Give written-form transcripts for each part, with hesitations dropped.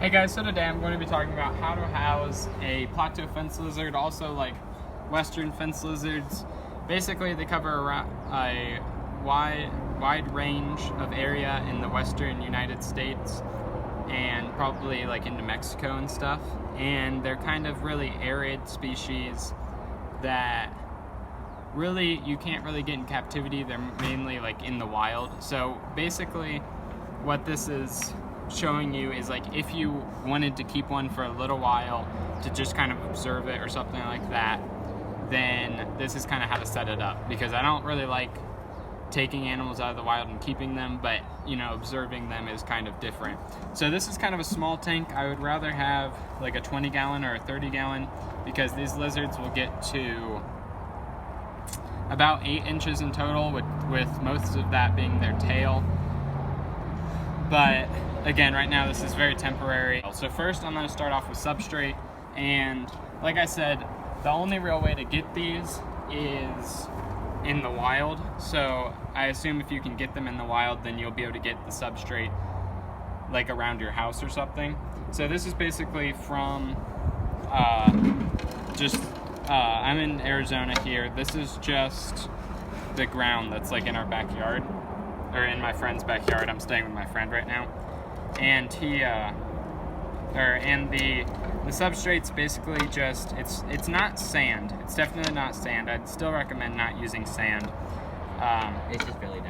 Hey guys, so today I'm going to be talking about how to house a Plateau fence lizard, also like western fence lizards. Basically, they cover a wide range of area in the western United States and probably like into Mexico and stuff. And they're kind of really arid species that really you can't really get in captivity. They're mainly like in the wild. So basically what this is showing you is like if you wanted to keep one for a little while to just kind of observe it or something like that, then this is kind of how to set it up, because I don't really like taking animals out of the wild and keeping them, but you know, observing them is kind of different. So this is kind of a small tank. I would rather have like a 20 gallon or a 30 gallon, because these lizards will get to about 8 inches in total, with most of that being their tail. But again, right now this is very temporary. So first I'm going to start off with substrate, and like I said, the only real way to get these is in the wild. So I assume if you can get them in the wild, then you'll be able to get the substrate like around your house or something. So this is basically from I'm in Arizona here. This is just the ground that's like in our backyard, or in my friend's backyard. I'm staying with my friend right now, and the substrate's basically just, it's not sand. It's definitely not sand. I'd still recommend not using sand. It's just really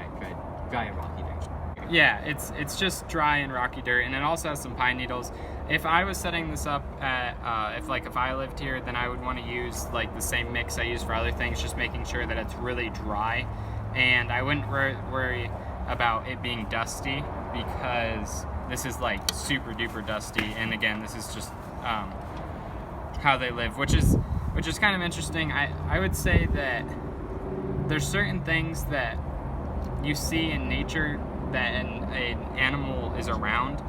dry and rocky dirt. Yeah, it's just dry and rocky dirt, and it also has some pine needles. If I was setting this up at, if I lived here, then I would want to use like the same mix I use for other things, just making sure that it's really dry, and I wouldn't worry about it being dusty, because this is like super duper dusty. And again, this is just how they live, which is kind of interesting. I would say that there's certain things that you see in nature that an animal is around,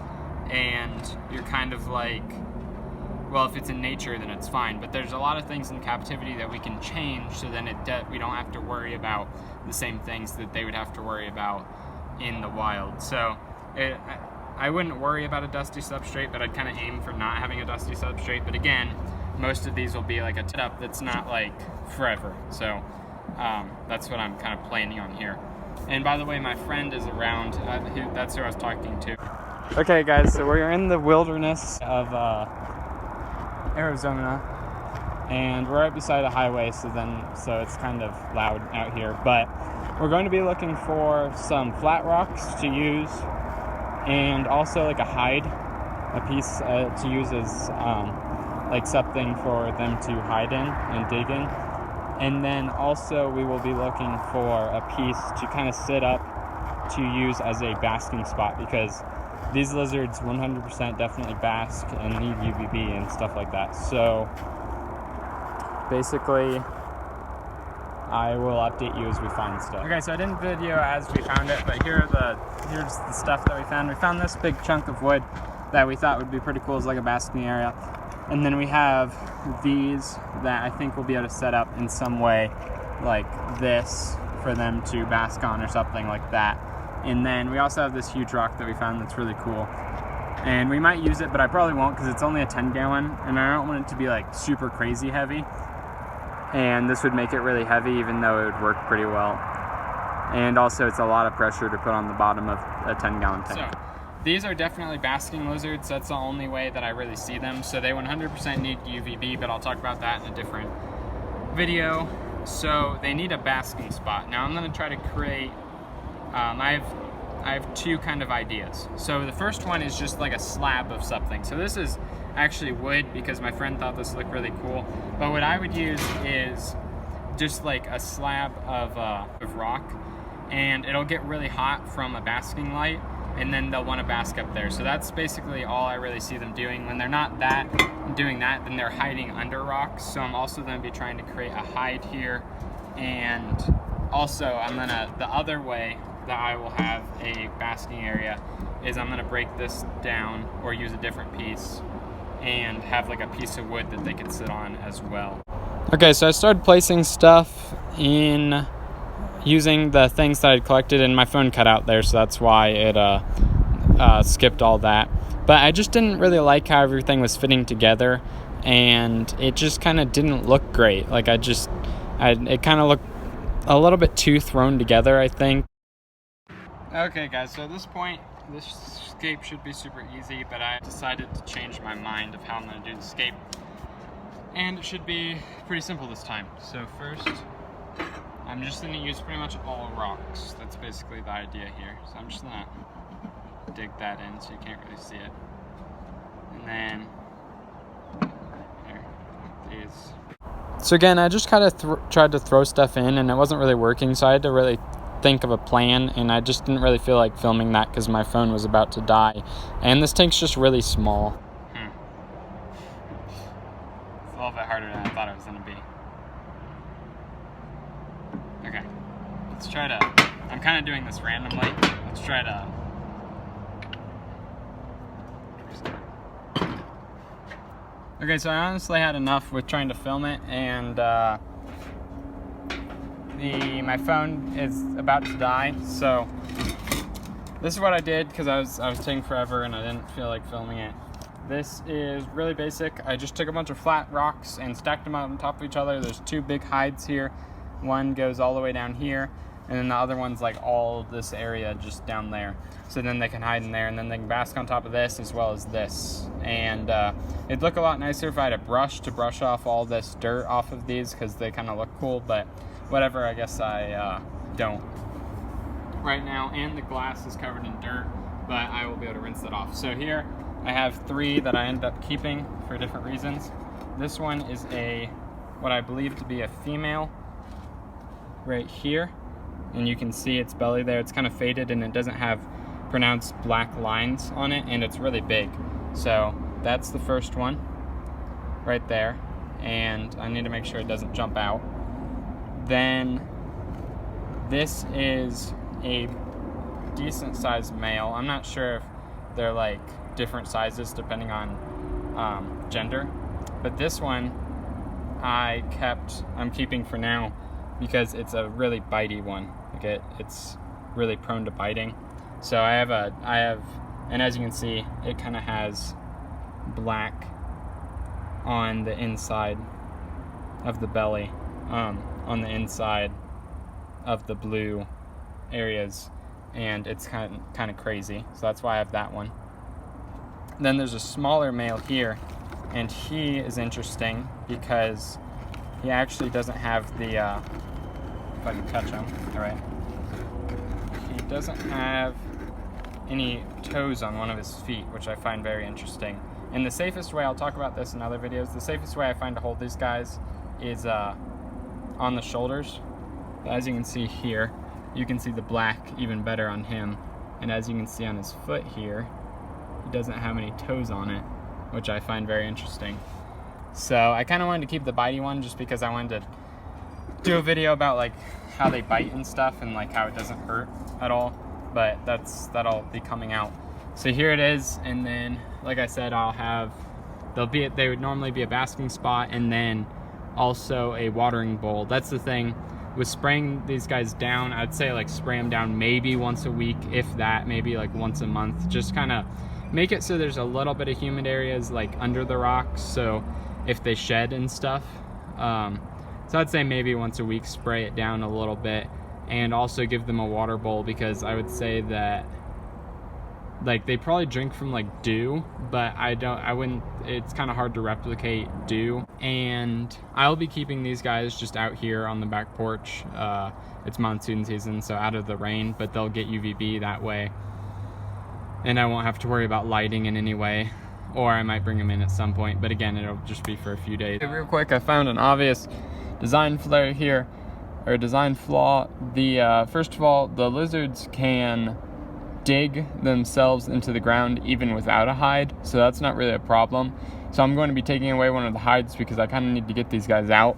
and you're kind of like, well, if it's in nature then it's fine. But there's a lot of things in captivity that we can change, so then we don't have to worry about the same things that they would have to worry about in the wild. So I wouldn't worry about a dusty substrate, but I'd kind of aim for not having a dusty substrate. But again, most of these will be like a setup that's not like forever. So that's what I'm kind of planning on here. And by the way, my friend is around. That's who I was talking to. Okay guys, so we're in the wilderness of Arizona, and we're right beside a highway, so it's kind of loud out here. But we're going to be looking for some flat rocks to use, and also like a hide, a piece to use as like something for them to hide in and dig in. And then also we will be looking for a piece to kind of sit up to use as a basking spot, because these lizards 100% definitely bask and need UVB and stuff like that. So basically I will update you as we find stuff. Okay, so I didn't video as we found it, but here's the stuff that we found. We found this big chunk of wood that we thought would be pretty cool as like a basking area. And then we have these that I think we'll be able to set up in some way like this for them to bask on or something like that. And then we also have this huge rock that we found that's really cool. And we might use it, but I probably won't, because it's only a 10 gallon and I don't want it to be like super crazy heavy. And this would make it really heavy, even though it would work pretty well. And also it's a lot of pressure to put on the bottom of a 10 gallon tank. So these are definitely basking lizards. That's the only way that I really see them. So they 100% need UVB, but I'll talk about that in a different video. So they need a basking spot. Now I'm gonna try to create, I have two kind of ideas. So the first one is just like a slab of something. So this is actually wood, because my friend thought this looked really cool. But what I would use is just like a slab of rock, and it'll get really hot from a basking light, and then they'll want to bask up there. So that's basically all I really see them doing. When they're not doing that, then they're hiding under rocks. So I'm also going to be trying to create a hide here. And also the other way that I will have a basking area is I'm going to break this down or use a different piece and have like a piece of wood that they could sit on as well. Okay, so I started placing stuff in using the things that I'd collected, and my phone cut out there, so that's why it skipped all that. but I just didn't really like how everything was fitting together, and it just kind of didn't look great. Like it kind of looked a little bit too thrown together, I think. Okay guys, so at this point, this scape should be super easy, but I decided to change my mind of how I'm going to do the scape. And it should be pretty simple this time. So first, I'm just going to use pretty much all rocks. That's basically the idea here. So I'm just going to dig that in so you can't really see it. And then, here, these. So again, I just kind of tried to throw stuff in, and it wasn't really working, so I had to really think of a plan, and I just didn't really feel like filming that because my phone was about to die. And this tank's just really small. It's a little bit harder than I thought it was going to be. Okay, let's try to, I'm kind of doing this randomly. Let's try to, okay, so I honestly had enough with trying to film it, and my phone is about to die, so this is what I did because I was taking forever and I didn't feel like filming it. This is really basic. I just took a bunch of flat rocks and stacked them on top of each other. There's two big hides here. One goes all the way down here, and then the other one's like all this area just down there. So then they can hide in there, and then they can bask on top of this as well as this. And it'd look a lot nicer if I had a brush to brush off all this dirt off of these because they kind of look cool, but whatever, I guess I don't right now. And the glass is covered in dirt, but I will be able to rinse that off. So here I have 3 that I ended up keeping for different reasons. This one is what I believe to be a female right here, and you can see its belly there. It's kind of faded and it doesn't have pronounced black lines on it, and it's really big. So that's the first one right there, and I need to make sure it doesn't jump out. Then this is a decent sized male. I'm not sure if they're like different sizes depending on gender, but this one I'm keeping for now because it's a really bitey one. Like it's really prone to biting. So I have, and as you can see, it kind of has black on the inside of the belly, on the inside of the blue areas, and it's kind of crazy. So that's why I have that one. Then there's a smaller male here, and he is interesting because he actually doesn't have the, if I can catch him, all right. He doesn't have any toes on one of his feet, which I find very interesting. And the safest way, I'll talk about this in other videos, the safest way I find to hold these guys is on the shoulders. As you can see here, you can see the black even better on him. And as you can see on his foot here, he doesn't have any toes on it, which I find very interesting. So I kind of wanted to keep the bitey one just because I wanted to do a video about like how they bite and stuff, and like how it doesn't hurt at all. But that'll be coming out. So here it is, and then like I said, they would normally be a basking spot and then also a watering bowl. That's the thing with spraying these guys down. I'd say like spray them down maybe once a week, if that, maybe like once a month. Just kind of make it so there's a little bit of humid areas like under the rocks, so if they shed and stuff. So I'd say maybe once a week spray it down a little bit, and also give them a water bowl, because I would say that like they probably drink from like dew, but I wouldn't, it's kind of hard to replicate dew. And I'll be keeping these guys just out here on the back porch. It's monsoon season, so out of the rain, but they'll get UVB that way, and I won't have to worry about lighting in any way. Or I might bring them in at some point, but again, it'll just be for a few days. Real quick, I found an obvious design flaw here, or design flaw. First of all, the lizards can dig themselves into the ground even without a hide, so that's not really a problem. So I'm going to be taking away one of the hides because I kind of need to get these guys out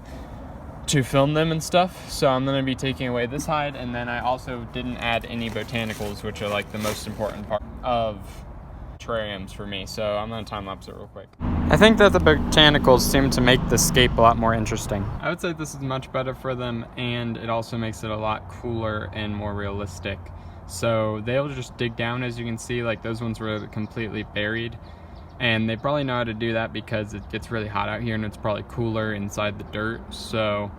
to film them and stuff. So I'm going to be taking away this hide, and then I also didn't add any botanicals, which are like the most important part of terrariums for me. So I'm going to time lapse it real quick. I think that the botanicals seem to make the scape a lot more interesting. I would say this is much better for them, and it also makes it a lot cooler and more realistic. So they'll just dig down, as you can see, like those ones were completely buried. And they probably know how to do that because it gets really hot out here and it's probably cooler inside the dirt. So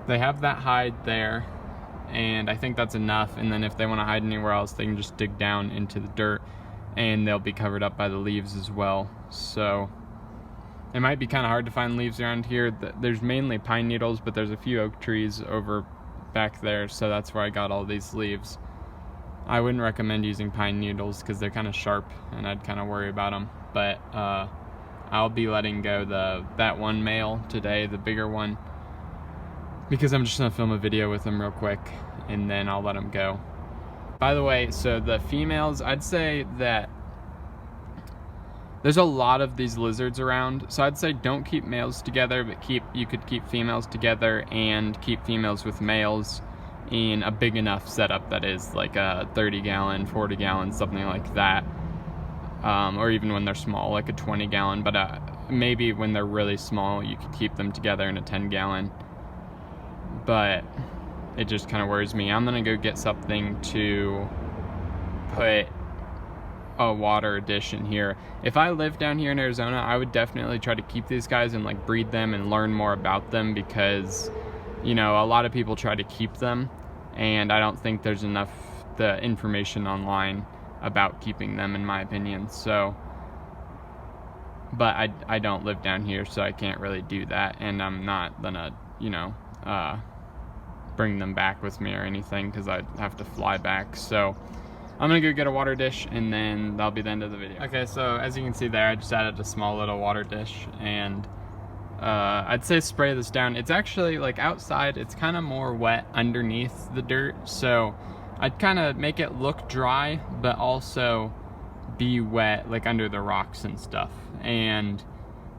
they have that hide there, and I think that's enough. And then if they want to hide anywhere else, they can just dig down into the dirt and they'll be covered up by the leaves as well. So it might be kind of hard to find leaves around here. There's mainly pine needles, but there's a few oak trees over back there, so that's where I got all these leaves. I wouldn't recommend using pine needles because they're kind of sharp and I'd kind of worry about them. But I'll be letting go that one male today, the bigger one, because I'm just gonna film a video with him real quick and then I'll let him go. By the way, so the females, I'd say that there's a lot of these lizards around, so I'd say don't keep males together, but you could keep females together and keep females with males in a big enough setup that is like a 30 gallon, 40 gallon, something like that. Or even when they're small, like a 20 gallon, but maybe when they're really small, you could keep them together in a 10 gallon. But it just kind of worries me. I'm gonna go get something to put a water dish in here. If I lived down here in Arizona, I would definitely try to keep these guys and like breed them and learn more about them, because you know, a lot of people try to keep them and I don't think there's enough the information online about keeping them, in my opinion. So, but I don't live down here, so I can't really do that, and I'm not gonna, you know, bring them back with me or anything because I'd have to fly back. So I'm gonna go get a water dish and then that'll be the end of the video. Okay, so as you can see there, I just added a small little water dish, and I'd say spray this down. It's actually like outside, it's kind of more wet underneath the dirt, so I'd kind of make it look dry but also be wet like under the rocks and stuff. And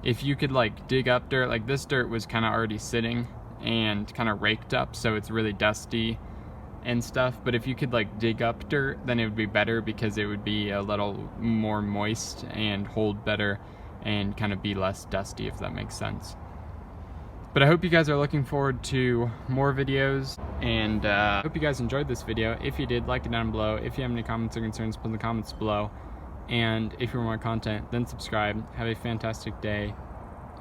if you could like dig up dirt, like this dirt was kind of already sitting and kind of raked up, so it's really dusty and stuff, but if you could like dig up dirt, then it would be better because it would be a little more moist and hold better and kind of be less dusty, if that makes sense. But I hope you guys are looking forward to more videos, and I hope you guys enjoyed this video. If you did, like it down below. If you have any comments or concerns, put in the comments below. And if you want more content, then subscribe. Have a fantastic day,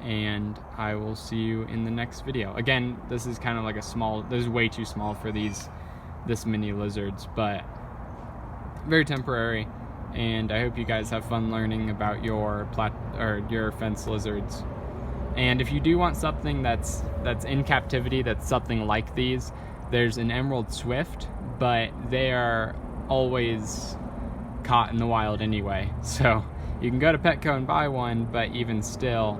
and I will see you in the next video. Again, this is kind of like a small, this is way too small for this mini lizards, but very temporary. And I hope you guys have fun learning about your fence lizards. And if you do want something that's in captivity, that's something like these, there's an emerald swift, but they are always caught in the wild anyway. So you can go to Petco and buy one, but even still,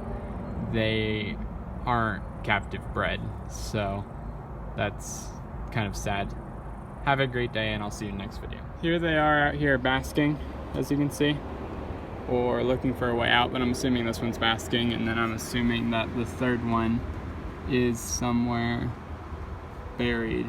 they aren't captive bred. So that's kind of sad. Have a great day, and I'll see you in the next video. Here they are out here basking, as you can see, or looking for a way out, but I'm assuming this one's basking, and then I'm assuming that the third one is somewhere buried.